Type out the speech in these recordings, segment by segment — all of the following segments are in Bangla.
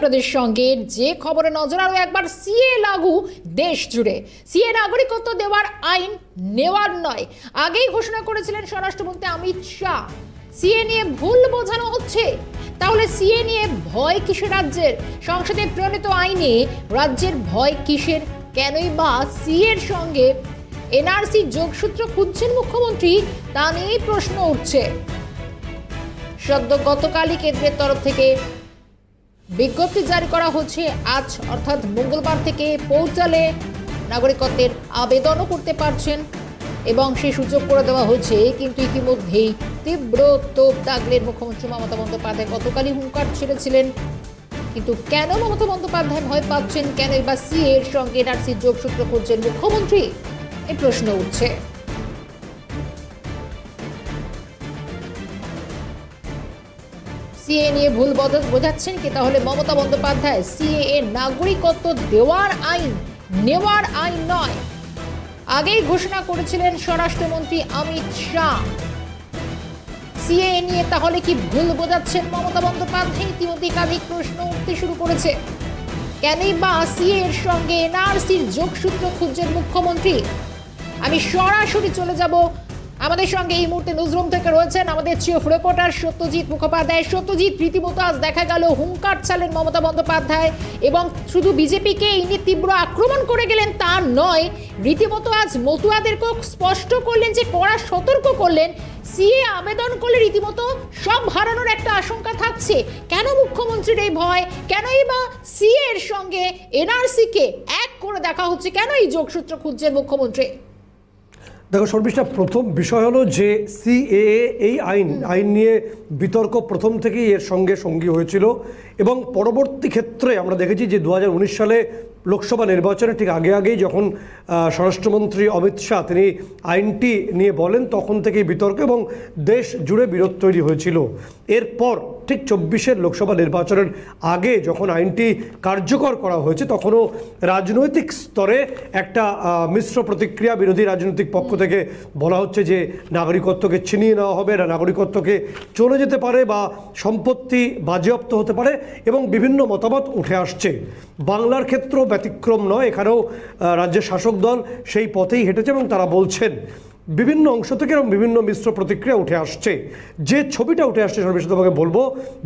আপনাদের সঙ্গে যে খবরে নজর আরো একবার সিএ লাগু দেশ জুড়ে। সিএ নাগরিকত্ব দেওয়ার আইন নেওয়ার নয়, আগেই ঘোষণা করেছিলেন স্বরাষ্ট্রমন্ত্রী অমিত শাহ। সিএ নিয়ে ভুল বোঝানো হচ্ছে, তাহলে সিএ নিয়ে ভয় কিসের রাজ্যের? সংসদে প্রণীত আইনে রাজ্যের ভয় কিসের? কেনই বা সিএর সঙ্গে এনআরসি যোগসূত্র খুঁজছেন মুখ্যমন্ত্রী, তা নিয়েই প্রশ্ন উঠছে। সদ্য গতকালই কেন্দ্রের তরফ থেকে বিজ্ঞপ্তি জারি করা হচ্ছে। আজ অর্থাৎ মঙ্গলবার থেকে পোর্টালে নাগরিকত্বের আবেদনও করতে পারছেন এবং সেই সুযোগ করে দেওয়া হয়েছে। কিন্তু ইতিমধ্যেই তীব্র তোপ দাগলেন মুখ্যমন্ত্রী মমতা বন্দ্যোপাধ্যায়। গতকালই হুঙ্কার ছেড়েছিলেন, কিন্তু কেন মমতা বন্দ্যোপাধ্যায় ভয় পাচ্ছেন? কেন এবার সিএ এর সঙ্গে এনআরসি যোগসূত্র খুঁজছেন মুখ্যমন্ত্রী? এই প্রশ্ন উঠছে। সিএ নিয়ে ভুল বোঝাচ্ছেন কি তাহলে মমতা বন্দ্যোপাধ্যায়? সিএ এর নাগরিকত্ব দেওয়ার আইন নেওয়ার আইন নয়, আগেই ঘোষণা করেছিলেন স্বরাষ্ট্রমন্ত্রী অমিত শাহ। সিএ নিয়ে তাহলে কি ভুল বোঝাচ্ছেন মমতা বন্দ্যোপাধ্যায়? ইতিমধ্যে একাধিক প্রশ্ন উঠতে শুরু করেছে। কেনই বা সিএ এর সঙ্গে এনআরসির যোগসূত্র খুঁজছেন মুখ্যমন্ত্রী? আমি সরাসরি চলে যাব, আমাদের সঙ্গে এই মুহূর্তে নিউজরুম থেকে রয়েছেন আমাদের চিফ রিপোর্টার সত্যজিৎ মুখোপাধ্যায়। সত্যজিৎ, রীতিমতো আজ দেখা গেল হুঙ্কার ছাড়লেন মমতা বন্দ্যোপাধ্যায় এবং শুধু বিজেপিকে এই নিয়ে তীব্র আক্রমণ করে গেলেন তা নয়, রীতিমতো আজ মতুয়াদেরকেও স্পষ্ট করলেন, যে কড়া সতর্ক করলেন, সিএ আবেদন করলে রীতিমতো সব হারানোর একটা আশঙ্কা থাকছে। কেন মুখ্যমন্ত্রীর এই ভয়? কেনই বা সিএ এর সঙ্গে এনআরসি কে এক করে দেখা হচ্ছে? কেন এই যোগসূত্র খুঁজছেন মুখ্যমন্ত্রী? দেখো শর্মিষ্ঠা, প্রথম বিষয় হলো যে সিএএ এই আইন নিয়ে বিতর্ক প্রথম থেকেই এর সঙ্গে সঙ্গী হয়েছিল এবং পরবর্তী ক্ষেত্রে আমরা দেখেছি যে 2019 সালে লোকসভা নির্বাচনের ঠিক আগেই যখন স্বরাষ্ট্রমন্ত্রী অমিত শাহ তিনি আইনটি নিয়ে বলেন, তখন থেকেই বিতর্ক এবং দেশ জুড়ে বিরোধ তৈরি হয়েছিল। এরপর ঠিক 24-এর লোকসভা নির্বাচনের আগে যখন আইনটি কার্যকর করা হয়েছে, তখনও রাজনৈতিক স্তরে একটা মিশ্র প্রতিক্রিয়া বিরোধী রাজনৈতিক পক্ষ থেকে বলা হচ্ছে যে নাগরিকত্বকে ছিনিয়ে নেওয়া হবে, নাগরিকত্বকে চলে যেতে পারে বা সম্পত্তি বাজেয়াপ্ত হতে পারে এবং বিভিন্ন মতামত উঠে আসছে। বাংলার ক্ষেত্রেও ব্যতিক্রম নয়, এখানেও রাজ্যের শাসক দল সেই পথেই হেঁটেছে এবং তারা বলছেন বিভিন্ন অংশ থেকে এবং বিভিন্ন মিশ্র প্রতিক্রিয়া উঠে আসছে। যে ছবিটা উঠে আসছে সর্বশেষ তোমাকে বলবো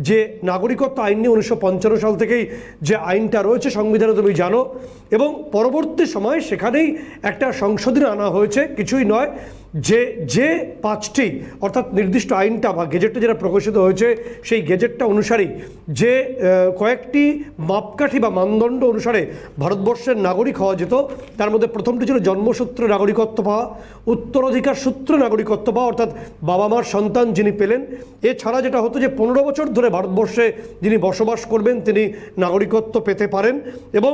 যে নাগরিকত্ব আইন নিয়ে 1955 সাল থেকেই যে আইনটা রয়েছে সংবিধানে তুমি জানো, এবং পরবর্তী সময় সেখানেই একটা সংশোধনী আনা হয়েছে, কিছুই নয়, যে 5টি অর্থাৎ নির্দিষ্ট আইনটা বা গেজেটটা যেটা প্রকাশিত হয়েছে সেই গেজেটটা অনুসারেই যে কয়েকটি মাপকাঠি বা মানদণ্ড অনুসারে ভারতবর্ষের নাগরিক হওয়া যেত, তার মধ্যে প্রথমটি ছিল জন্মসূত্রে নাগরিকত্ব পাওয়া, উত্তরাধিকার সূত্রে নাগরিকত্ব পাওয়া অর্থাৎ বাবা মার সন্তান যিনি পেলেন। এছাড়া যেটা হতো যে 15 বছর ধরে ভারতবর্ষে যিনি বসবাস করবেন তিনি নাগরিকত্ব পেতে পারেন, এবং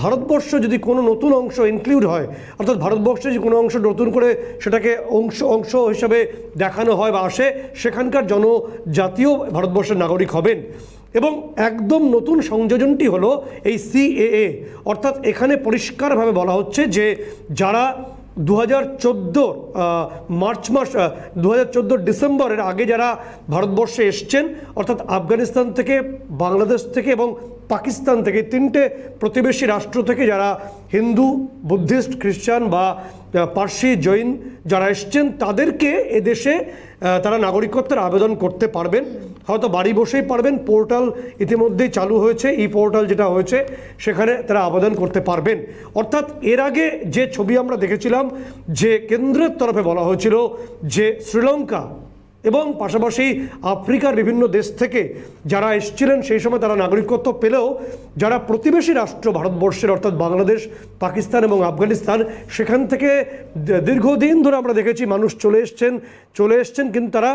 ভারতবর্ষ যদি কোনো নতুন অংশ ইনক্লুড হয় অর্থাৎ ভারতবর্ষে যে কোনো অংশ নতুন করে সেটাকে অংশ হিসাবে দেখানো হয় বা আসে, সেখানকার জনজাতীয় ভারতবর্ষের নাগরিক হবেন। এবং একদম নতুন সংযোজনটি হলো এই সিএএ, অর্থাৎ এখানে পরিষ্কারভাবে বলা হচ্ছে যে যারা 2014 মার্চ মাস 2014 ডিসেম্বরের আগে যারা ভারতবর্ষে এসছেন অর্থাৎ আফগানিস্তান থেকে, বাংলাদেশ থেকে এবং পাকিস্তান থেকে, 3টে প্রতিবেশী রাষ্ট্র থেকে যারা হিন্দু, বুদ্ধিস্ট, খ্রিস্টান বা পার্সি, জৈন যারা এসছেন, তাদেরকে এদেশে তারা নাগরিকত্বের আবেদন করতে পারবেন, হয়তো বাড়ি বসেই পারবেন। পোর্টাল ইতিমধ্যেই চালু হয়েছে, ই পোর্টাল যেটা হয়েছে সেখানে তারা আবেদন করতে পারবেন। অর্থাৎ এর আগে যে ছবি আমরা দেখেছিলাম যে কেন্দ্রের তরফে বলা হয়েছিল যে শ্রীলঙ্কা এবং পাশাপাশি আফ্রিকার বিভিন্ন দেশ থেকে যারা এসেছিলেন সেই সময় তারা নাগরিকত্ব পেলেও যারা প্রতিবেশী রাষ্ট্র ভারতবর্ষের অর্থাৎ বাংলাদেশ, পাকিস্তান এবং আফগানিস্তান, সেখান থেকে দীর্ঘদিন ধরে আমরা দেখেছি মানুষ চলে এসছেন কিন্তু তারা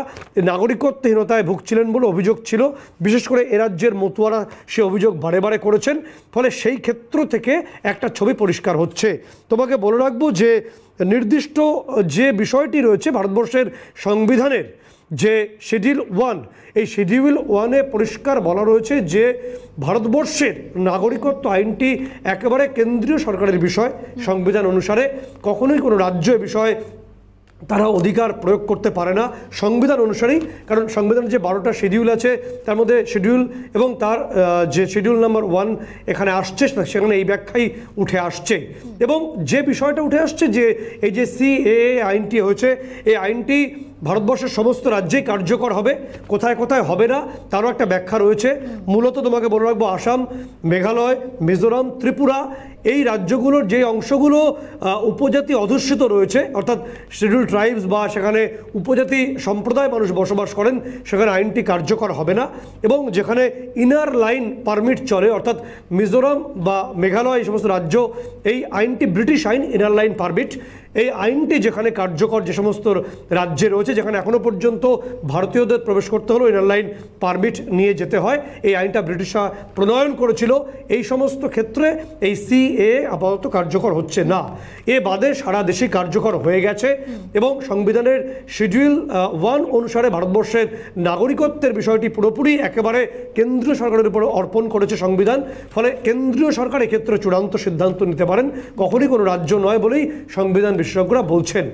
নাগরিকত্বহীনতায় ভুগছিলেন বলে অভিযোগ ছিল। বিশেষ করে এ রাজ্যের মতুয়ারা সে অভিযোগ বারে করেছেন, ফলে সেই ক্ষেত্র থেকে একটা ছবি পরিষ্কার হচ্ছে। তোমাকে বলে রাখবো যে নির্দিষ্ট যে বিষয়টি রয়েছে ভারতবর্ষের সংবিধানের যে শিডিউল 1, এই শিডিউল 1-এ পরিষ্কার বলা রয়েছে যে ভারতবর্ষের নাগরিকত্ব আইনটি একেবারে কেন্দ্রীয় সরকারের বিষয়। সংবিধান অনুসারে কখনোই কোনো রাজ্য এ বিষয়ে তারা অধিকার প্রয়োগ করতে পারে না সংবিধান অনুসারেই, কারণ সংবিধানের যে 12টা শিডিউল আছে তার মধ্যে শিডিউল এবং তার যে শিডিউল নাম্বার 1 এখানে আসছে সেখানে এই ব্যাখ্যাই উঠে আসছে। এবং যে বিষয়টা উঠে আসছে যে এই যে সিএএ আইনটি হয়েছে, এই আইনটি ভারতবর্ষের সমস্ত রাজ্যেই কার্যকর হবে, কোথায় কোথায় হবে না তারও একটা ব্যাখ্যা রয়েছে। মূলত তোমাকে বলে রাখবো, আসাম, মেঘালয়, মিজোরাম, ত্রিপুরা, এই রাজ্যগুলোর যে অংশগুলো উপজাতি অধ্যুষিত রয়েছে, অর্থাৎ শিডিউল ট্রাইবস বা সেখানে উপজাতি সম্প্রদায় মানুষ বসবাস করেন, সেখানে আইনটি কার্যকর হবে না। এবং যেখানে ইনার লাইন পারমিট চলে, অর্থাৎ মিজোরাম বা মেঘালয় এই সমস্ত রাজ্য, এই আইনটি ব্রিটিশ আইন, ইনার লাইন পারমিট, এই আইনটি যেখানে কার্যকর যে সমস্ত রাজ্যে রয়েছে, যেখানে এখনও পর্যন্ত ভারতীয়দের প্রবেশ করতে হলেও ইনার লাইন পারমিট নিয়ে যেতে হয়, এই আইনটা ব্রিটিশরা প্রণয়ন করেছিল, এই সমস্ত ক্ষেত্রে এই সিএ আপাতত কার্যকর হচ্ছে না। এ বাদে সারা দেশে কার্যকর হয়ে গেছে এবং সংবিধানের শিডিউল 1 অনুসারে ভারতবর্ষের নাগরিকত্বের বিষয়টি পুরোপুরি একেবারে কেন্দ্রীয় সরকারের উপর অর্পণ করেছে সংবিধান। ফলে কেন্দ্রীয় সরকার এক্ষেত্রে চূড়ান্ত সিদ্ধান্ত নিতে পারেন, কখনই কোনো রাজ্য নয় বলেই সংবিধান বিশেষজ্ঞরা বলছেন।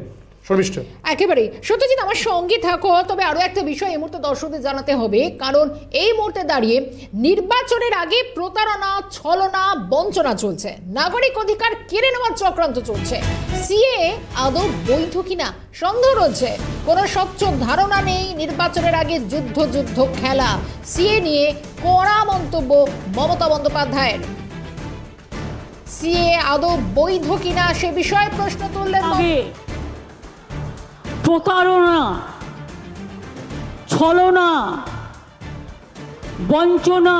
একেবারেই সত্যজিৎ, আমার সঙ্গে থাকো। তবে আরো একটা বিষয় এই মুহূর্তে দর্শকদের জানাতে হবে, কারণ এই মুহূর্তে দাঁড়িয়ে নির্বাচনের আগে প্রতারণা, ছলনা, বঞ্চনা চলছে, নাগরিক অধিকার কেড়ে নেওয়ার চক্রান্ত চলছে। সিএএ আদৌ বৈধ কিনা সন্দেহ রয়েছে, কোনো স্বচ্ছ ধারণা নেই। নির্বাচনের আগে যুদ্ধ খেলা, সিএ নিয়ে কড়া মন্তব্য মমতা বন্দ্যোপাধ্যায়ের। সিএ আদৌ বৈধ কিনা সে বিষয়ে প্রশ্ন তুললেন। প্রতারণা, ছলনা, বঞ্চনা,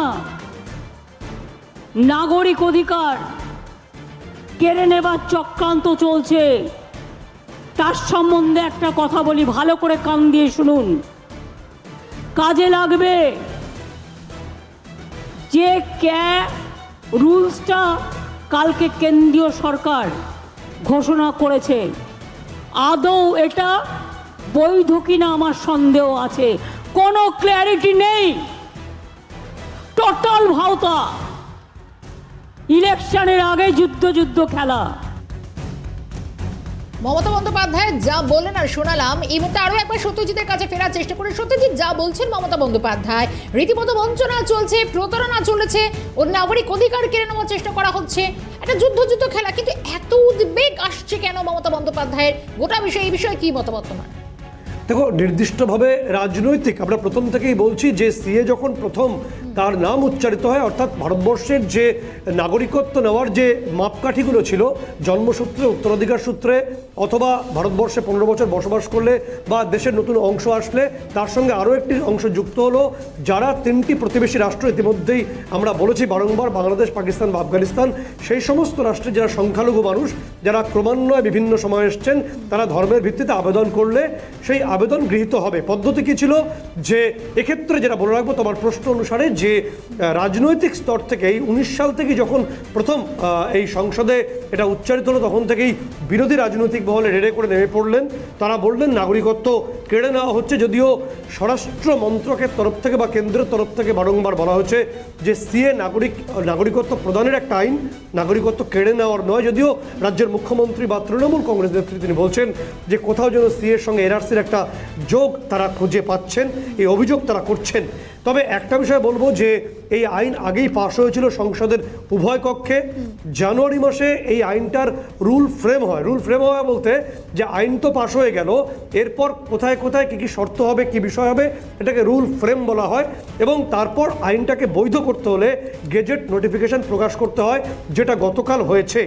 নাগরিক অধিকার কেড়ে নেবার চক্রান্ত চলছে। তার সম্বন্ধে একটা কথা বলি, ভালো করে কান দিয়ে শুনুন, কাজে লাগবে। যে রুলসটা কালকে কেন্দ্রীয় সরকার ঘোষণা করেছে, আদৌ এটা বৈধ কিনা আমার সন্দেহ আছে। কোনো ক্ল্যারিটি নেই, টোটাল ভাওতা। ইলেকশনের আগে যুদ্ধ খেলা। মমতা বন্দ্যোপাধ্যায় যা বললেন আর শোনালাম, এই মুহূর্তে আরো একবার সত্যজিতের কাছে ফেরার চেষ্টা করি। সত্যজিৎ, যা বলছেন মমতা বন্দ্যোপাধ্যায়, রীতিমতো বঞ্চনা চলছে, প্রতারণা চলেছে, ওর নাগরিক অধিকার কেড়ে নেওয়ার চেষ্টা করা হচ্ছে, একটা যুদ্ধ খেলা, কিন্তু এত উদ্বেগ আসছে কেন মমতা বন্দ্যোপাধ্যায়ের গোটা বিষয়? এই বিষয়ে কি মতামত তোমার? দেখো, নির্দিষ্টভাবে রাজনৈতিক, আমরা প্রথম থেকেই বলছি যে সিএ যখন প্রথম তার নাম উচ্চারিত হয়, অর্থাৎ ভারতবর্ষের যে নাগরিকত্ব নেওয়ার যে মাপকাঠিগুলো ছিল, জন্মসূত্রে, উত্তরাধিকার সূত্রে, অথবা ভারতবর্ষে 15 বছর বসবাস করলে বা দেশের নতুন অংশ আসলে তার সঙ্গে আরও একটি অংশ যুক্ত হলো, যারা 3টি প্রতিবেশী রাষ্ট্র, ইতিমধ্যেই আমরা বলেছি বারংবার, বাংলাদেশ, পাকিস্তান বা আফগানিস্তান, সেই সমস্ত রাষ্ট্রে যারা সংখ্যালঘু মানুষ, যারা ক্রমান্বয়ে বিভিন্ন সময় এসছেন, তারা ধর্মের ভিত্তিতে আবেদন করলে সেই আবেদন গৃহীত হবে। পদ্ধতি কী ছিল যে এক্ষেত্রে যেটা বলে রাখবো তোমার প্রশ্ন অনুসারে, যে রাজনৈতিক স্তর থেকে এই 19 সাল থেকে যখন প্রথম এই সংসদে এটা উচ্চারিত হলো, তখন থেকেই বিরোধী রাজনৈতিক মহলে রেড়ে করে নেমে পড়লেন। তারা বললেন নাগরিকত্ব কেড়ে নেওয়া হচ্ছে, যদিও স্বরাষ্ট্র মন্ত্রকের তরফ থেকে বা কেন্দ্রের তরফ থেকে বারংবার বলা হচ্ছে যে সিএ নাগরিকত্ব প্রদানের একটা আইন, নাগরিকত্ব কেড়ে নেওয়ার নয়। যদিও রাজ্যের মুখ্যমন্ত্রী বা তৃণমূল কংগ্রেস নেত্রী তিনি বলছেন যে কোথাও যেন সিএর সঙ্গে এনআরসির একটা যোগ তারা খুঁজে পাচ্ছেন, এই অভিযোগ তারা করছেন। তবে একটা বিষয় বলবো যে এই আইন আগেই পাশ হয়েছিল সংসদের উভয় কক্ষে। জানুয়ারি মাসে এই আইনটার রুল ফ্রেম হয়। রুল ফ্রেম হয় বলতে যে আইন তো পাশ হয়ে গেল, এরপর কোথায় কোথায় কী শর্ত হবে, কী বিষয় হবে, এটাকে রুল ফ্রেম বলা হয়। এবং তারপর আইনটাকে বৈধ করতে হলে গেজেট নোটিফিকেশন প্রকাশ করতে হয়, যেটা গতকাল হয়েছে।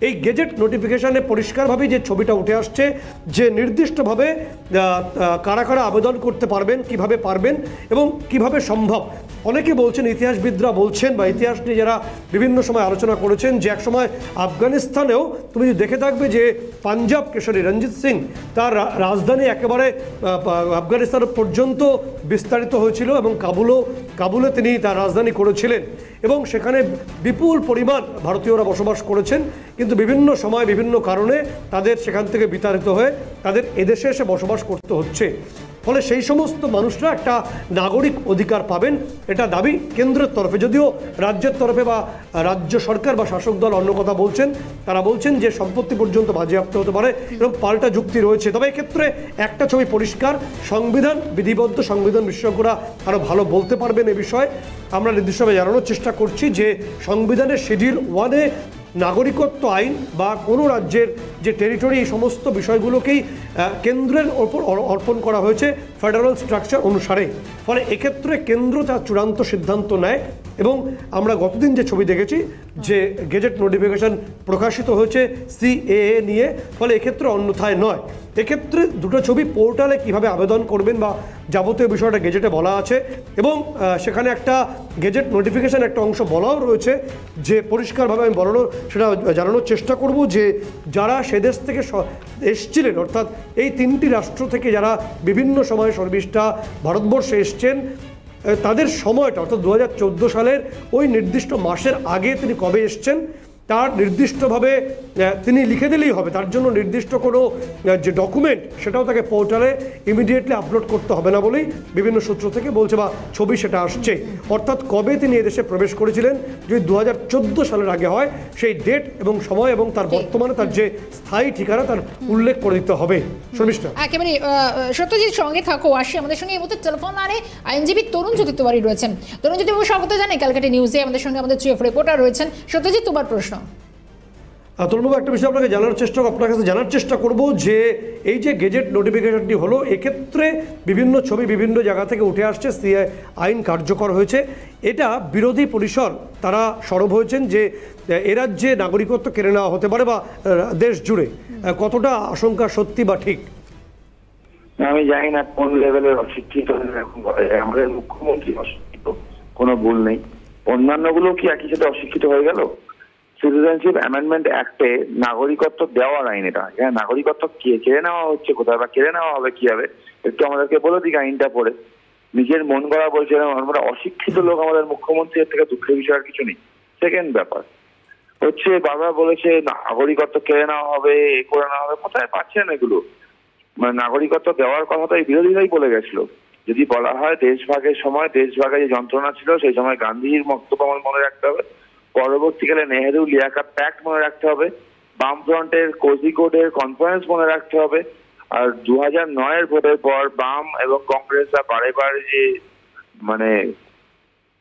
এই গেজেট নোটিফিকেশনে পরিষ্কারভাবেই যে ছবিটা উঠে আসছে যে নির্দিষ্টভাবে কারা কারা আবেদন করতে পারবেন, কিভাবে পারবেন এবং কিভাবে সম্ভব। অনেকে বলছেন, ইতিহাসবিদরা বলছেন বা ইতিহাস নিয়ে যারা বিভিন্ন সময় আলোচনা করেছেন, যে একসময় আফগানিস্তানেও তুমি দেখে থাকবে যে পাঞ্জাব কেশরী রঞ্জিত সিং তার রাজধানী একেবারে আফগানিস্তান পর্যন্ত বিস্তারিত হয়েছিল এবং কাবুলে তিনি তার রাজধানী করেছিলেন এবং সেখানে বিপুল পরিমাণ ভারতীয়রা বসবাস করেছেন। কিন্তু বিভিন্ন সময় বিভিন্ন কারণে তাদের সেখান থেকে বিতাড়িত হয়ে তাদের এদেশে এসে বসবাস করতে হচ্ছে। ফলে সেই সমস্ত মানুষরা একটা নাগরিক অধিকার পাবেন, এটা দাবি কেন্দ্রের তরফে। যদিও রাজ্যের তরফে বা রাজ্য সরকার বা শাসক দল অন্য কথা বলছেন, তারা বলছেন যে সম্পত্তি পর্যন্ত বাজেয়াপ্ত হতে পারে এবং পাল্টা যুক্তি রয়েছে। তবে এক্ষেত্রে একটা ছবি পরিষ্কার, সংবিধান বিধিবদ্ধ, সংবিধান বিশেষজ্ঞরা আরও ভালো বলতে পারবেন এ বিষয়ে। আমরা নির্দিষ্টভাবে জানানোর চেষ্টা করছি যে সংবিধানের শিডিউল 1-এ নাগরিকত্ব আইন বা কোনো রাজ্যের যে টেরিটরি, এই সমস্ত বিষয়গুলোকেই কেন্দ্রের ওপর অর্পণ করা হয়েছে ফেডারেল স্ট্রাকচার অনুসারে। ফলে এক্ষেত্রে কেন্দ্র তার চূড়ান্ত সিদ্ধান্ত নেয় এবং আমরা গতদিন যে ছবি দেখেছি যে গেজেট নোটিফিকেশন প্রকাশিত হয়েছে সিএএ নিয়ে, ফলে এক্ষেত্রে অন্যথায় নয়। এক্ষেত্রে দুটো ছবি পোর্টালে কিভাবে আবেদন করবেন বা যাবতীয় বিষয়টা গেজেটে বলা আছে এবং সেখানে একটা গেজেট নোটিফিকেশন একটা অংশ বলাও রয়েছে যে পরিষ্কারভাবে আমি সেটা জানানোর চেষ্টা করব যে যারা সেদেশ থেকে এসছিলেন, অর্থাৎ এই 3টি রাষ্ট্র থেকে যারা বিভিন্ন সময়ে শর্মিষ্ঠা ভারতবর্ষে এসছেন, তাদের সময়টা অর্থাৎ 2014 সালের ওই নির্দিষ্ট মাসের আগে তিনি কবে এসছেন তার নির্দিষ্টভাবে তিনি লিখে দিলেই হবে। তার জন্য নির্দিষ্ট কোনো যে ডকুমেন্ট সেটাও তাকে পোর্টালে ইমিডিয়েটলি আপলোড করতে হবে না বলেই বিভিন্ন সূত্র থেকে বলছে বা ছবি সেটা আসছে। অর্থাৎ কবে তিনি এদেশে প্রবেশ করেছিলেন যদি 2014 সালের আগে হয়, সেই ডেট এবং সময় এবং তার বর্তমানে তার যে স্থায়ী ঠিকানা তার উল্লেখ করে দিতে হবে। শর্মিষ্ঠা, একেবারে সত্যজিৎ সঙ্গে থাকো। আসি আমাদের সঙ্গে এই মুহূর্তে টেলিফোন লাইনে আইনজীবী তরুণ জ্যোতি তিওয়ারি রয়েছেন। তরুণ জ্যোতি বাবু, স্বাগত জানাই ক্যালকাটা নিউজে। আমাদের সঙ্গে আমাদের চিফ রিপোর্টার রয়েছেন সত্যজিৎ। তোমার প্রশ্ন। তরুণবাবু, একটা বিষয় আপনার কাছে জানার চেষ্টা করব যে এই যে গেজেট নোটিফিকেশনটি হলো, এক্ষেত্রে বিভিন্ন ছবি বিভিন্ন জায়গা থেকে উঠে আসছে, সিএ আইন কার্যকর হয়েছে। এটা বিরোধী পরিসর তারা সরব হয়েছেন যে এ রাজ্যে নাগরিকত্ব কেড়ে নেওয়া হতে পারে বা দেশ জুড়ে, কতটা আশঙ্কা সত্যি বা ঠিক? আমি জানি না কোন লেভেলের অশিক্ষিত এখন বলা যায়। আমাদের মুখ্যমন্ত্রী অশিক্ষিত, কোনো ভুল নেই। অন্যান্যগুলো কি একই সাথে অশিক্ষিত হয়ে গেল? সিটিজেনশিপ অ্যামেন্ডমেন্ট অ্যাক্টে নাগরিকত্ব দেওয়ার আইন এটা। এখানে নাগরিকত্ব কেড়ে নেওয়া হচ্ছে কোথায় বা কেড়ে নেওয়া হবে কিভাবে, একটু আমাদেরকে বলে দিক আইনটা পড়ে। নিজের মন গড়া বলছিলাম আমরা অশিক্ষিত লোক আমাদের মুখ্যমন্ত্রী, এর থেকে দুঃখের বিষয় আর কিছু নেই। সেকেন্ড ব্যাপার হচ্ছে বাবা বলেছে নাগরিকত্ব কেড়ে নেওয়া হবে, এ করে নেওয়া হবে, কোথায় পাচ্ছেন এগুলো? মানে নাগরিকত্ব দেওয়ার কথা তো এই বিরোধীরাই বলে গেছিল। যদি বলা হয় দেশভাগের সময়, দেশভাগে যে যন্ত্রণা ছিল সেই সময় গান্ধীর বক্তব্য আমার মনে রাখতে হবে, পরবর্তীকালে নেহেরু লিয়াকাত প্যাক্ট মনে রাখতে হবে, বামফ্রন্টের কোজিকোডের কনফারেন্স মনে রাখতে হবে, আর 2009-এর ভোটের পর বাম এবং কংগ্রেসরা বারে বারে যে মানে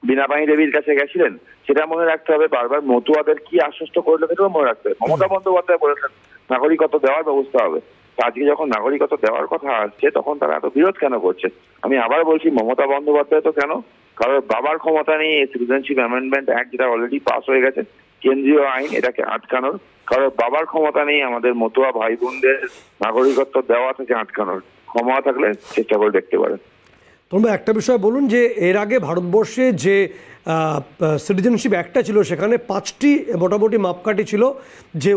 বীণাপাণি দেবীর কাছে গেছিলেন সেটা মনে রাখতে হবে, বারবার মতুয়াদের কি আশ্বস্ত করলো সেটাও মনে রাখতে হবে। মমতা বন্দ্যোপাধ্যায় বলেছেন নাগরিকত্ব দেওয়ার ব্যবস্থা হবে। আজকে যখন নাগরিকত্ব দেওয়ার কথা আসছে তখন তারা এত বিরোধ কেন করছে? আমি আবার বলছি, মমতা বন্দ্যোপাধ্যায় তো কেন, কারণ বাবার ক্ষমতা নেই সিটিজেনশিপ অ্যামেন্ডমেন্ট অ্যাক্ট যেটা অলরেডি পাস হয়ে গেছে, কেন্দ্রীয় আইন, এটাকে আটকানোর। কারণ বাবার ক্ষমতা নেই আমাদের মতুয়া ভাই বোনদের নাগরিকত্ব দেওয়া থেকে আটকানোর। ক্ষমতা থাকলে চেষ্টা করে দেখতে পারেন। তোমরা একটা বিষয় বলুন যে এর আগে ভারতবর্ষে যে সিটিজেনশিপ অ্যাক্টটা ছিল সেখানে 5টি মোটামুটি মাপকাঠি ছিল যে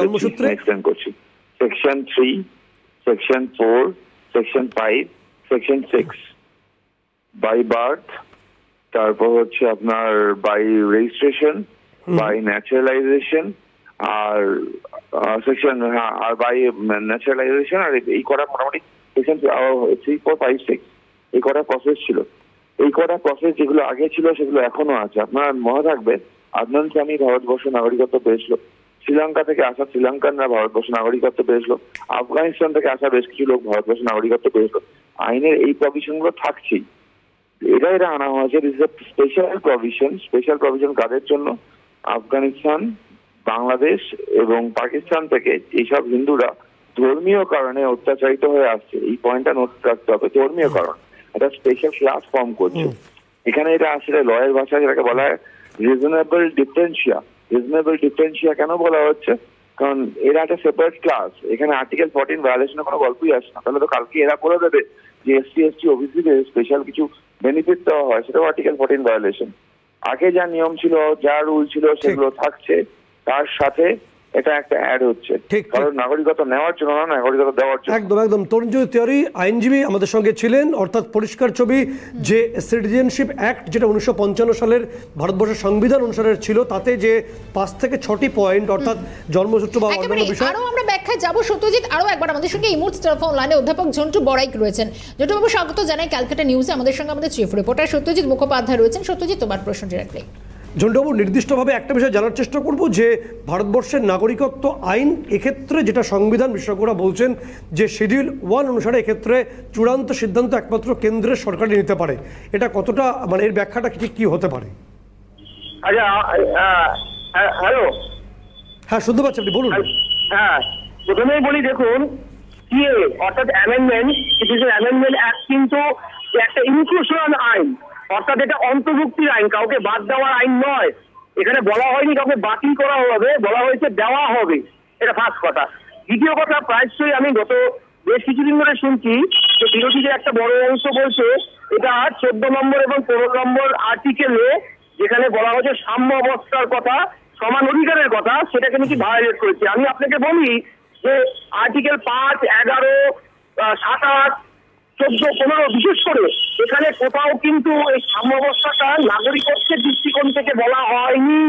জন্মসূত্রে করছি। Section 3, section 4, section 5, section 6 by birth, তারপর হচ্ছে আপনার বাই রেজিস্ট্রেশন, বাই ন্যাচারালাইজেশন, আর সেকশন আর বাই ন্যাচারালাইজেশন, আর এই কটা মোটামুটি সেকশন 3, 4, 5, 6 এই কটা প্রসেস ছিল। এই কটা প্রসেস যেগুলো আগে ছিল সেগুলো এখনো আছে। আপনার মনে থাকবে আদনান সামি ভারতবর্ষ নাগরিকত্ব পেয়েছিল, শ্রীলঙ্কা থেকে আসা শ্রীলঙ্কানরা ভারতবর্ষ নাগরিকত্ব পেয়েছিল, আফগানিস্তান থেকে আসা বেশ কিছু লোক ভারতবর্ষ নাগরিকত্ব পেয়েছিল। আইনের এই প্রভিশনগুলো থাকছেই, এটা আনা হয়েছে। This is a special provision কাদের জন্য? আফগানিস্তান, বাংলাদেশ এবং পাকিস্তান থেকে এইসব হিন্দুরা ধর্মীয় কারণে অত্যাচারিত হয়ে আসছে। এই পয়েন্টটা নোট রাখতে হবে, ধর্মীয় কারণ। একটা স্পেশাল ক্লাস ফর্ম করছে এখানে। এটা আসলে লয়ের ভাষায় যেটাকে বলা হয় রিজনেবল ডিফারেন্সিয়া। রিজনেবল ডিফারেন্সিয়া কেন বলা হচ্ছে? কারণ এরা একটা সেপারেট ক্লাস। এখানে আর্টিকেল 14 ভায়োলেশনের কোনো গল্পই আসে না। তাহলে তো কালকে এরা বলে দেবে যে এসসি এসটি ওবিসিদের স্পেশাল কিছু বেনিফিট দেওয়া হয়, সেটাও আর্টিকেল 14 ভায়োলেশন। আগে যা নিয়ম ছিল, যা রুল ছিল সেগুলো থাকছে, তার সাথে এটা একটা অ্যাড হচ্ছে, কারণ নাগরিকত্ব নেওয়ার জন্য না, নাগরিকত্ব দেওয়ার জন্য। একদম একদম। তরুণজ্যোতি তিওয়ারি আইনজীবী আমাদের সঙ্গে ছিলেন। অর্থাৎ পরিষ্কার ছবি যে সিটিজেনশিপ অ্যাক্ট যেটা 1955 সালের ভারতবর্ষের সংবিধান অনুসারে ছিল, তাতে যে 5 থেকে 6টি পয়েন্ট অর্থাৎ জন্মসূত্র বা অন্যান্য বিষয়। আরো আমরা ব্যাখ্যায় যাব সত্যজিৎ, আরো একবার আমাদের সঙ্গে এই মুহূর্তে টেলিফোন লাইনে অধ্যাপক ঝন্টু বড়াইক রয়েছেন। ঝন্টুবাবু স্বাগত জানাই ক্যালকাটা নিউজে। আমাদের সঙ্গে আমাদের চিফ রিপোর্টার সত্যজিৎ মুখোপাধ্যায় রয়েছেন। সত্যজিৎ, তোমার প্রশ্ন ডিরেক্টলি। ঝন্টুবাবু, নির্দিষ্টভাবে একটা বিষয় জানার চেষ্টা করব যে ভারতবর্ষের নাগরিকত্ব আইন এক্ষেত্রে যেটা সংবিধান বিশেষজ্ঞরা বলছেন যে শিডিউল 1 অনুসারে এক্ষেত্রে চূড়ান্ত সিদ্ধান্ত একমাত্র কেন্দ্রের সরকারই নিতে পারে, এটা কতটা মানে এর ব্যাখ্যাটা ঠিক কি হতে পারে? আচ্ছা, হ্যালো, হ্যাঁ শুনতে পাচ্ছি, আপনি বলুন। হ্যাঁ, প্রথমেই বলি, দেখুন সিএ অর্থাৎ অ্যামেন্ডমেন্ট, সিটিজেন অ্যামেন্ডমেন্ট অ্যাক্ট কিন্তু একটা ইনক্লুশন আইন, অর্থাৎ এটা অন্তর্ভুক্তির আইন, কাউকে বাদ দেওয়ার আইন নয়। এখানে বলা হয়নি কাউকে বাতিল করা হবে, বলা হয়েছে দেওয়া হবে। এটা ফার্স্ট কথা। দ্বিতীয় কথা, প্রায়শই আমি গত বেশ কিছুদিন ধরে শুনছি যে বিরোধীদের একটা বড় অংশ বলছে এটা 14 নম্বর এবং 15 নম্বর আর্টিকেলে যেখানে বলা হয়েছে সাম্য অবস্থার কথা, সমান অধিকারের কথা, সেটাকে নাকি ভায়োলেট করেছে। আমি আপনাকে বলি যে আর্টিকেল 5, 11, 7, 14, 15 বিশেষ করে এখানে কোথাও কিন্তু এই সাম্যাবস্থাটা নাগরিকত্বের দৃষ্টিকোণ থেকে বলা হয়নি।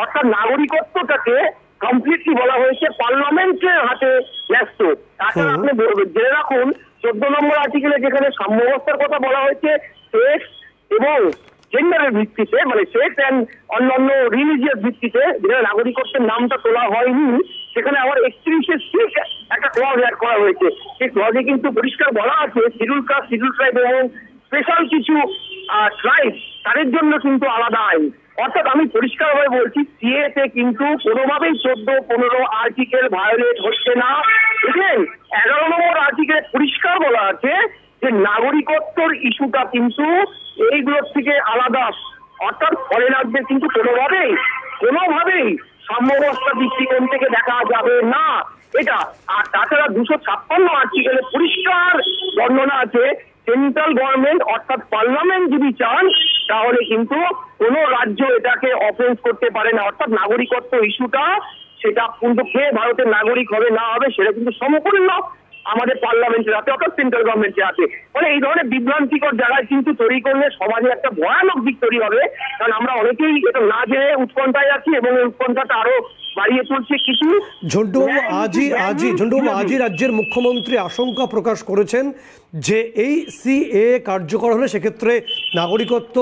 অর্থাৎ নাগরিকত্বটাকে কমপ্লিটলি বলা হয়েছে পার্লামেন্টের হাতে ন্যস্ত। তাছাড়া আপনি জেনে রাখুন 14 নম্বর আর্টিকেলে যেখানে সাম্যাবস্থার কথা বলা হয়েছে সেক্স এবং জেন্ডারের ভিত্তিতে, মানে সেক্স অ্যান্ড অন্যান্য রিলিজিয়াস ভিত্তিতে, যেখানে নাগরিকত্বের নামটা তোলা হয়নি, সেখানে আবার 31 একটা ক্লজ অ্যাড করা হয়েছে। সেই ক্লজে কিন্তু পরিষ্কার বলা আছে শিডিউল কাস্ট, শিডিউল ট্রাইব এবং স্পেশাল কিছু ট্রাইব, তাদের জন্য কিন্তু আলাদা আইন। অর্থাৎ আমি পরিষ্কারভাবে বলছি সিএতে কিন্তু কোনোভাবেই 14-15 আর্টিকেল ভায়োলেট হচ্ছে না। বুঝলেন, 11 নম্বর আর্টিকেলে পরিষ্কার বলা আছে যে নাগরিকত্বর ইস্যুটা কিন্তু এইগুলোর থেকে আলাদা। অর্থাৎ ফরেনারদের কিন্তু কোনোভাবেই সাম্যাবস্থা দৃষ্টিকোণ থেকে দেখা যাবে না এটা। আর তাছাড়া 256 আর্টিকেলে পরিষ্কার বর্ণনা আছে সেন্ট্রাল গভর্নমেন্ট অর্থাৎ পার্লামেন্ট যদি চান তাহলে কিন্তু কোনো রাজ্য এটাকে অফেন্স করতে পারে না। অর্থাৎ নাগরিকত্ব ইস্যুটা সেটা কিন্তু কে ভারতের নাগরিক হবে না হবে সেটা কিন্তু সম্পূর্ণ আমাদের পার্লামেন্টের হাতে, অর্থাৎ সেন্ট্রাল গভর্নমেন্টের হাতে। মানে এই ধরনের বিভ্রান্তিকর জায়গায় কিন্তু তৈরি করলে সমাজে একটা ভয়ানক দিক তৈরি হবে। কারণ আমরা অনেকেই এটা না জেনে উৎকণ্ঠায় আছি এবং এই উৎকণ্ঠাটা আরো বাড়িয়ে তুলছে কিছু। ঝন্টুবাবু, আজই রাজ্যের মুখ্যমন্ত্রী আশঙ্কা প্রকাশ করেছেন যে এই সিএ কার্যকর হলে সেক্ষেত্রে নাগরিকত্ব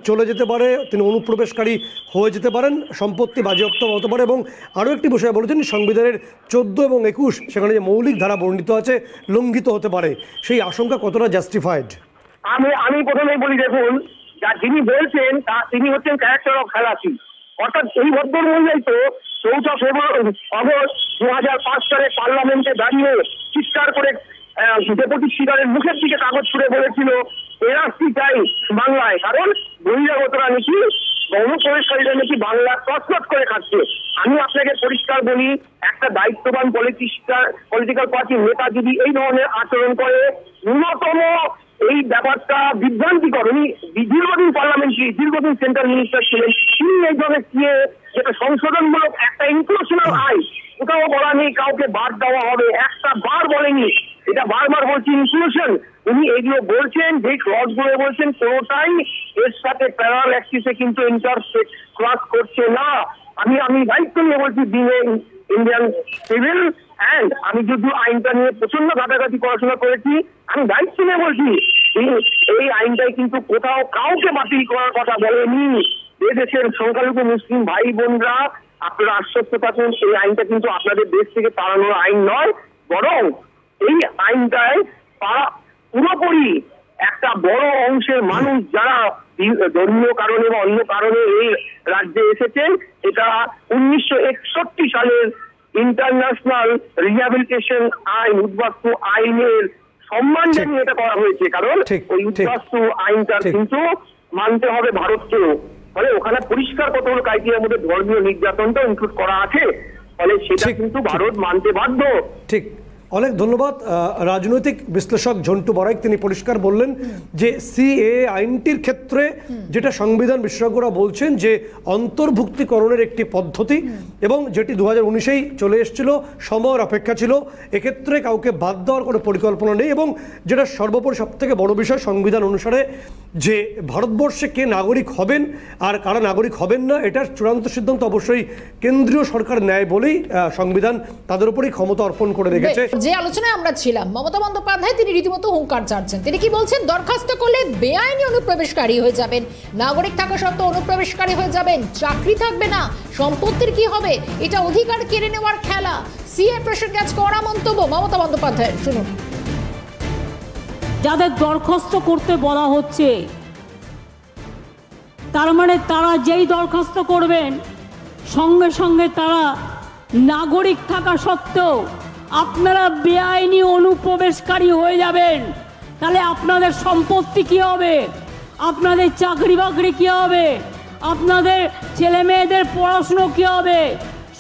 চলে যেতে পারে, তিনি অনুপ্রবেশকারী হয়ে যেতে পারেন, সম্পত্তি বাজেয়াপ্ত হতে পারে, এবং আরও একটি বিষয় বলেছেন সংবিধানের 14 এবং 21 সেখানে যে মৌলিক ধারা বর্ণিত আছে লঙ্ঘিত হতে পারে। সেই আশঙ্কা কতটা জাস্টিফাইড? আমি প্রথমেই বলি, দেখুন যিনি বলছেন তিনি হচ্ছেন ক্যারেক্টার অফ খালাসি। অর্থাৎ এই ভদ্রমহিলাই তো 4 আগস্ট 2005 সালে পার্লামেন্টে দাঁড়িয়ে চিৎকার করে ডেপুটি স্পিকারের মুখের দিকে কাগজ ছুড়ে বলেছিল এনআরসি চাই বাংলায়, কারণ বহিরাগতরা নাকি অনুপ্রবেশকারীরা নাকি বাংলা তছনছ করে খাচ্ছে। আমি আপনাকে পরিষ্কার বলি, একটা দায়িত্ববান পলিটিক্যাল পার্টির নেতা যদি এই ধরনের আচরণ করে, ন্যূনতম এই ব্যাপারটা বিভ্রান্তিকর। উনি দীর্ঘদিন পার্লামেন্টারি, দীর্ঘদিন সেন্ট্রাল মিনিস্টার ছিলেন, তিনি এই ধরনের দিয়ে যেটা সংশোধনমূলক একটা ইনক্লুশনাল আইন, কোথাও বলা নেই কাউকে বাদ দেওয়া হবে, একটা বার বলেনি, এটা বারবার বলছি ইনক্লুশন। উনি এগুলো বলছেন, যে ক্লজ গুলো বলছেন কোনোটাই এর সাথে প্যারাল অ্যাক্সিসে কিন্তু ইন্টারসেক্ট ক্রস করছে না। আমি দায়িত্ব নিয়ে বলছি, দিনে ইন্ডিয়ান সিভিল অ্যান্ড আমি যদিও আইনটা নিয়ে প্রচন্ড ঘাটাঘাটি পড়াশোনা করেছি, আমি দায়িত্ব নিয়ে বলছি এই আইনটাই কিন্তু কোথাও কাউকে বাতিল করার কথা বলেনি। এদেশের সংখ্যালঘু মুসলিম ভাই বোনরা আপনারা আশ্বস্ত থাকুন, এই আইনটা কিন্তু আপনাদের দেশ থেকে তাড়ানোর আইন নয়, বরং এই আইনটায় পুরোপুরি একটা বড় অংশের মানুষ যারা ধর্মীয় কারণে বা অন্য কারণে এই রাজ্যে এসেছেন, এটা 1961 সালের ইন্টারন্যাশনাল রিহ্যাবিলিটেশন আইন, উদ্বাস্তু আইনের সম্মান জানিয়ে এটা করা হয়েছে। কারণ ওই উদ্বাস্তু আইনটা কিন্তু মানতে হবে ভারতকেও। ফলে ওখানে পরিষ্কার কতগুলো ক্রাইটেরিয়ার মধ্যে ধর্মীয় নির্যাতনটা ইনক্লুড করা আছে, ফলে সেটা কিন্তু ভারত মানতে বাধ্য। ঠিক অনেক ধন্যবাদ। রাজনৈতিক বিশ্লেষক ঝন্টু বড়াইক তিনি পরিষ্কার বললেন যে সিএএ আইনটির ক্ষেত্রে যেটা সংবিধান বিশেষজ্ঞরা বলছেন যে অন্তর্ভুক্তিকরণের একটি পদ্ধতি এবং যেটি 2019-এই চলে এসেছিল, সময়ের অপেক্ষা ছিল, এক্ষেত্রে কাউকে বাদ দেওয়ার কোনো পরিকল্পনা নেই। এবং যেটা সর্বোপরি সবথেকে বড় বিষয়, সংবিধান অনুসারে যে ভারতবর্ষে কে নাগরিক হবেন আর কারা নাগরিক হবেন না, এটার চূড়ান্ত সিদ্ধান্ত অবশ্যই কেন্দ্রীয় সরকার নেয় বলেই সংবিধান তাদের উপরই ক্ষমতা অর্পণ করে রেখেছে। যে আলোচনায় আমরা ছিলাম, মমতা বন্দ্যোপাধ্যায় তিনি রীতিমতো হুঙ্কার ছাড়ছেন। তিনি কি বলছেন? দরখাস্ত করলে বেআইনি অনুপ্রবেশকারী হয়ে যাবেন, নাগরিক থাকা সত্ত্বেও অনুপ্রবেশকারী হয়ে যাবেন, চাকরি থাকবে না, সম্পত্তির কি হবে? এটা অধিকার কেড়ে নেওয়ার খেলা। সিএ প্রসঙ্গে আজ কড়া মন্তব্য মমতা বন্দ্যোপাধ্যায়, শুনুন। যাদের দরখাস্ত করতে বলা হচ্ছে, তার মানে তারা যেই দরখাস্ত করবেন সঙ্গে সঙ্গে তারা নাগরিক থাকা সত্ত্বেও আপনারা বেআইনি অনুপ্রবেশকারী হয়ে যাবেন। তাহলে আপনাদের সম্পত্তি কি হবে? আপনাদের চাকরি বাকরি কি হবে? আপনাদের ছেলে মেয়েদের পড়াশুনো কি হবে?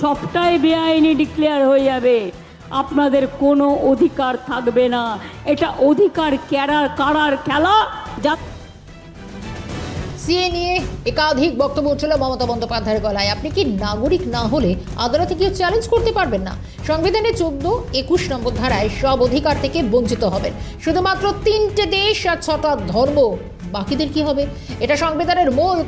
সবটাই বেআইনি ডিক্লেয়ার হয়ে যাবে। আপনাদের কোনো অধিকার থাকবে না। এটা অধিকার কারার খেলা। যা সিএ নিয়ে একাধিক বক্তব্য ছিল মমতা বন্দ্যোপাধ্যায়ের গলায়। আপনি কি নাগরিক না হলে আদালতে কেউ চ্যালেঞ্জ করতে পারবেন না? সংবিধানের 14-21 নম্বর ধারায় সব অধিকার থেকে বঞ্চিত হবেন। শুধুমাত্র 3টে দেশ আর 6টা ধর্ম, বাকিদের কি হবে? এটা সংবিধানের মূলে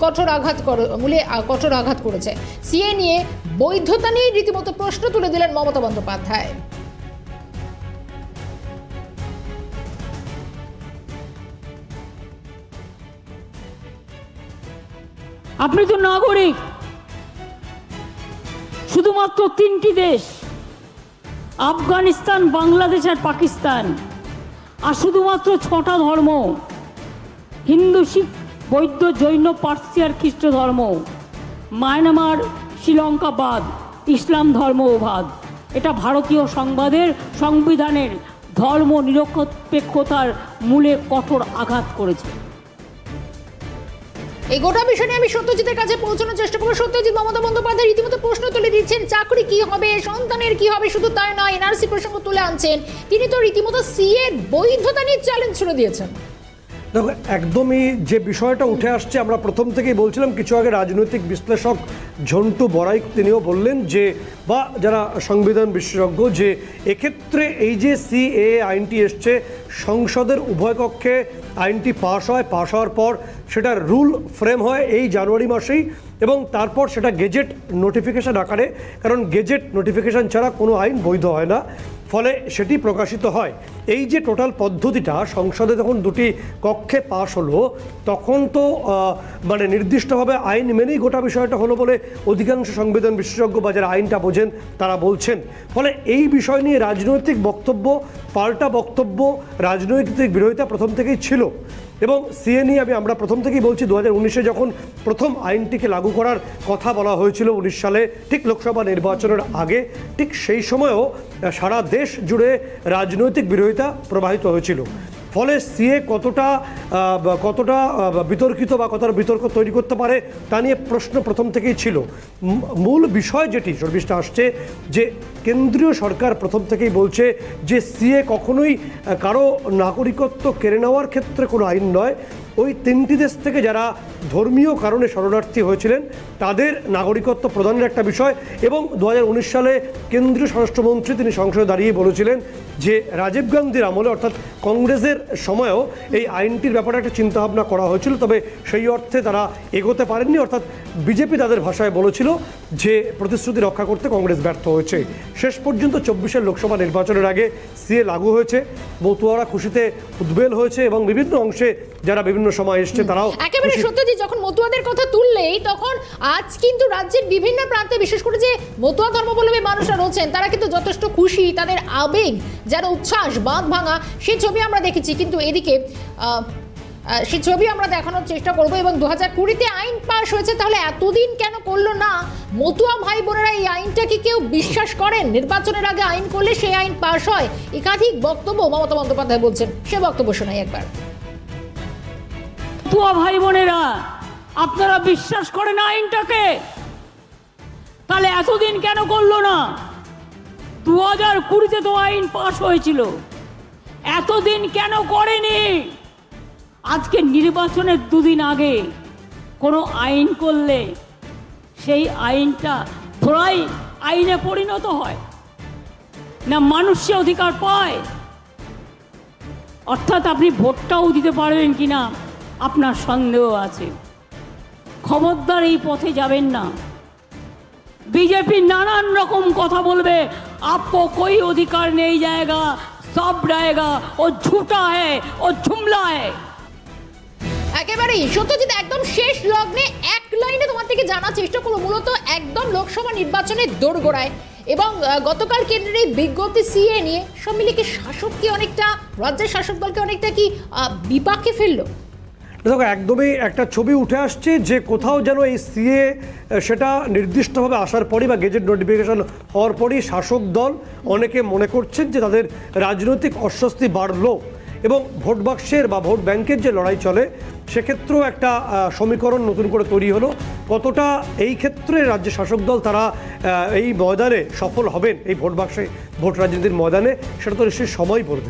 কঠোর আঘাত করেছে। সিএ নিয়ে বৈধতা নিয়ে রীতিমতো প্রশ্ন তুলে দিলেন মমতা বন্দ্যোপাধ্যায়। আপনি তো নাগরিক, শুধুমাত্র 3টি দেশ, আফগানিস্তান, বাংলাদেশ আর পাকিস্তান, আর শুধুমাত্র 6টা ধর্ম, হিন্দু, শিখ, বৌদ্ধ, জৈন, পার্সি আর খ্রিস্ট ধর্ম, মায়ানমার, শ্রীলঙ্কা বাদ, ইসলাম ধর্ম বাদ। এটা ভারতীয় সংবিধানের ধর্ম নিরপেক্ষতার মূলে কঠোর আঘাত করেছে। এই গোটা বিষয় নিয়ে আমি সত্যজিতের কাছে পৌঁছানোর চেষ্টা করবো। সত্যজিৎ, মমতা বন্দ্যোপাধ্যায় রীতিমতো প্রশ্ন তুলে দিচ্ছেন, চাকরি কি হবে, সন্তানের কি হবে, শুধু তাই নয় এনআরসি প্রসঙ্গ তুলে আনছেন। তিনি তো রীতিমতো সিএ বৈধতা নিয়ে চ্যালেঞ্জ ছুড়ে দিয়েছেন। দেখো, একদমই যে বিষয়টা উঠে আসছে, আমরা প্রথম থেকেই বলছিলাম, কিছু আগে রাজনৈতিক বিশ্লেষক ঝন্টু বড়াইক তিনিও বললেন যে, বা যারা সংবিধান বিশেষজ্ঞ, যে এক্ষেত্রে এই যে সিএএ আইনটি এসছে, সংসদের উভয় কক্ষে আইনটি পাশ হয়, পাশ হওয়ার পর সেটার রুল ফ্রেম হয় এই জানুয়ারি মাসেই, এবং তারপর সেটা গেজেট নোটিফিকেশান আকারে, কারণ গেজেট নোটিফিকেশান ছাড়া কোনো আইন বৈধ হয় না, ফলে সেটি প্রকাশিত হয়। এই যে টোটাল পদ্ধতিটা সংসদে যখন দুটি কক্ষে পাশ হলো, তখন তো মানে নির্দিষ্টভাবে আইন মেনেই গোটা বিষয়টা হলো বলে অধিকাংশ সংবিধান বিশেষজ্ঞ বা যারা আইনটা বোঝেন তারা বলছেন। ফলে এই বিষয় নিয়ে রাজনৈতিক বক্তব্য, পাল্টা বক্তব্য, রাজনৈতিক বিরোধিতা প্রথম থেকেই ছিল। এবং সিএ নিয়ে আমরা প্রথম থেকেই বলছি, 2019-এ যখন প্রথম আইনটিকে লাগু করার কথা বলা হয়েছিল 19 সালে, ঠিক লোকসভা নির্বাচনের আগে, ঠিক সেই সময়ও সারা দেশ জুড়ে রাজনৈতিক বিরোধিতা প্রবাহিত হয়েছিল। ফলে সিএ কতটা বিতর্কিত বা কতটা বিতর্ক তৈরি করতে পারে তা নিয়ে প্রশ্ন প্রথম থেকেই ছিল। মূল বিষয় যেটি শর্মিষ্ঠা আসছে, যে কেন্দ্রীয় সরকার প্রথম থেকেই বলছে যে সিএ কখনোই কারো নাগরিকত্ব কেড়ে নেওয়ার ক্ষেত্রে কোনো আইন নয়। ওই 3টি দেশ থেকে যারা ধর্মীয় কারণে শরণার্থী হয়েছিলেন তাদের নাগরিকত্ব প্রদানের একটা বিষয়। এবং 2019 সালে কেন্দ্রীয় স্বরাষ্ট্রমন্ত্রী তিনি সংসদে দাঁড়িয়ে বলেছিলেন যে রাজীব গান্ধীর আমলে, অর্থাৎ কংগ্রেসের সময়ও এই আইনটির ব্যাপারে একটা চিন্তাভাবনা করা হয়েছিল, তবে সেই অর্থে তারা এগোতে পারেননি। অর্থাৎ বিজেপি তাদের ভাষায় বলেছিল যে প্রতিশ্রুতি রক্ষা করতে কংগ্রেস ব্যর্থ হয়েছে। শেষ পর্যন্ত 24-এর লোকসভা নির্বাচনের আগে সিএ লাগু হয়েছে, মতুয়ারা খুশিতে উদ্বেল হয়েছে এবং বিভিন্ন অংশে যারা বিভিন্ন সময় এসছে তারাও একেবারে সত্যজি। যখন মতুয়াদের কথা তুললেই তখন আজ কিন্তু রাজ্যের বিভিন্ন প্রান্তে, বিশেষ করে যে মতুয়া ধর্মাবলম্বী মানুষরা রয়েছেন, তারা কিন্তু যথেষ্ট খুশি, তাদের আবেগ, যারা উচ্ছ্বাস, বাঁধ ভাঙা, সেই ছবি আমরা দেখেছি। কিন্তু এদিকে সেই ছবি আমরা দেখানোর চেষ্টা করব। এবং 2020-তে আইন পাশ হয়েছে, তাহলে এতদিন কেন করলো না মতুয়া ভাই বোনেরা? এই আইনটা কি কেউ বিশ্বাস করেন? নির্বাচনের আগে আইন করলে সেই আইন পাশ হয়। একাধিক বক্তব্য মমতা বন্দ্যোপাধ্যায় বলছেন, সে বক্তব্য শোনাই একবার। মতুয়া ভাই বোনেরা, আপনারা বিশ্বাস করেন আইনটাকে? তাহলে এতদিন কেন করলো না? 2020-তে তো আইন পাশ হয়েছিল, এতদিন কেন করেনি? আজকে নির্বাচনের দুদিন আগে কোনো আইন করলে সেই আইনটা থোড়াই আইনে পরিণত হয় না, মানুষ সে অধিকার পায়। অর্থাৎ আপনি ভোটটাও দিতে পারবেন কিনা আপনার সন্দেহ আছে। খবরদার এই পথে যাবেন না। बीजेपी नानान रकम कथा बोलबे, आपको कोई अधिकार नहीं जाएगा, सब रहेगा, वो झूठा है, वो जुमला है। একেবারেই সত্যজিৎ, একদম শেষ লগ্নে এক লাইনে তোমার থেকে জানার চেষ্টা করবো, মূলত একদম লোকসভা নির্বাচনের দোরগোড়ায় এবং গতকাল কেন্দ্রের এই বিজ্ঞপ্তি সিএ নিয়ে সব মিলিয়ে কি শাসক কি অনেকটা, রাজ্যের শাসক দলকে অনেকটা কি বিপাকে ফেললো? দেখো, একদমই একটা ছবি উঠে আসছে যে কোথাও যেন এই সিএ সেটা নির্দিষ্টভাবে আসার পরই বা গেজেট নোটিফিকেশন হওয়ার পরই শাসক দল অনেকে মনে করছেন যে তাদের রাজনৈতিক অস্বস্তি বাড়লো এবং ভোট বাক্সের বা ভোট ব্যাংকের যে লড়াই চলে সেক্ষেত্রেও একটা সমীকরণ নতুন করে তৈরি হলো। কতটা এই ক্ষেত্রে রাজ্য শাসক দল তারা এই ময়দানে সফল হবেন, এই ভোট বাক্সে ভোট রাজনীতির ময়দানে, সেটা তো নিশ্চয়ই সময় পড়বে।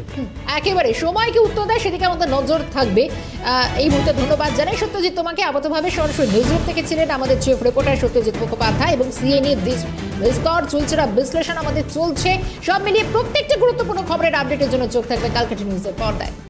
একেবারে সময়কে উত্তর দেয় সেদিকে আমাদের নজর থাকবে। এই মুহূর্তে ধন্যবাদ জানাই সত্যজিৎ তোমাকে। আপাতভাবে সরাসরি নিউজরুম থেকে ছিলেন আমাদের চিফ রিপোর্টার সত্যজিৎ মুখোপাধ্যায় এবং সিএ নিয়ে বিস্তর চুলচেরা বিশ্লেষণ আমাদের চলছে। সব মিলিয়ে প্রত্যেকটা গুরুত্বপূর্ণ খবরের আপডেটের জন্য চোখ থাকবে কালকাটা নিউজের পর্দায়।